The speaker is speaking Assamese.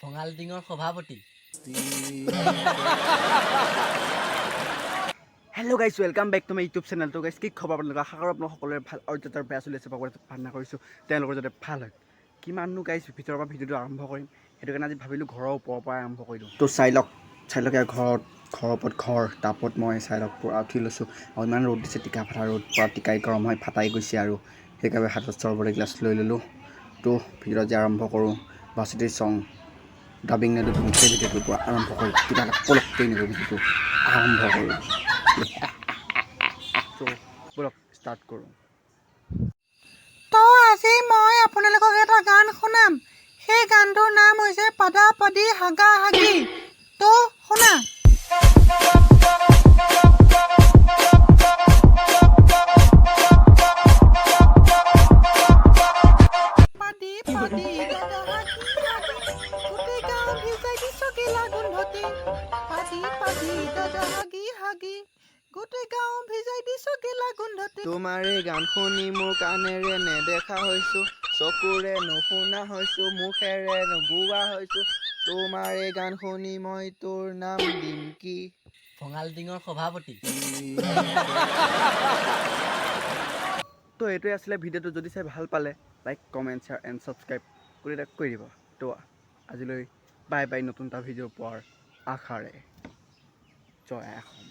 ফঙাল টিঙৰ সভাপতি। Hello' guys, welcome back to my YouTube channel. তো গাইছ, কি খবৰ আপোনালোকৰ? আশা কৰোঁ আপোনালোক সকলোৰে ভাল আৰু যাতে বেয়া চলি আছে ভগৱানে প্ৰাৰ্থনা কৰিছোঁ তেওঁলোকৰ যাতে ভাল হয়। কিমাননো গাইছ ভিতৰৰ পৰা ভিডিঅ'টো আৰম্ভ কৰিম, সেইটো কাৰণে আজি ভাবিলোঁ ঘৰৰ ওপৰৰ পৰাই আৰম্ভ কৰি দিওঁ। তো চাই লওক ঘৰৰ ওপৰত ঘৰ, তাৰ ওপৰত মই চাই লওক পূৰা উঠি লৈছোঁ আৰু ইমান ৰ'দ দিছে, টিকা ফটা ৰ'দ, পূৰা টিকাই গৰম হৈ ফাটাই গৈছে আৰু সেইকাৰণে হাতত চৰবত এগিলাচ লৈ ল'লোঁ। তো ভিডিঅ'টো আজি আৰম্ভ কৰোঁ। ভাৰ্চিটি চং ডাবিং নেদো, তুমি সেই ভিডিঅ'টোৰ পৰা আৰম্ভ কৰোঁ। কিবা এটা পলককৈ নিব ভিডিঅ'টো আৰম্ভ কৰোঁ। তো বলক ষ্টাৰ্ট কৰোঁ। তো আজি মই আপোনালোকক এটা গান শুনাম। সেই গানটোৰ নাম হৈছে পাদা পাদি হাগা হাগি। তো শুনা। পাদি পাদি দাদা হাগি হাগি, গোটেই গাঁও ভিজাই দিছো গেলা গোন্ধতে। পাদি পাদি দাদা হাগি হাগি, গোটেই গাঁও ভিজাই দিছো গেলা গোন্ধতে। তোমাৰ এই গান শুনি মোৰ কাণেৰে নেদেখা হৈছোঁ, চকুৰে নুশুনা হৈছোঁ, মুখেৰে নুগোৱা হৈছোঁ। তোমাৰ এই গান শুনি মই তোৰ নাম দিম কি? ফঙাল টিঙৰ সভাপতি। তো এইটোৱে আছিলে ভিডিঅ'টো। যদি চাই ভাল পালে like, comment, share and subscribe কৰি দিব। তো আজিলৈ বাই বাই, নতুন এটা ভিডিঅ' পোৱাৰ আশাৰে। জয় অসম।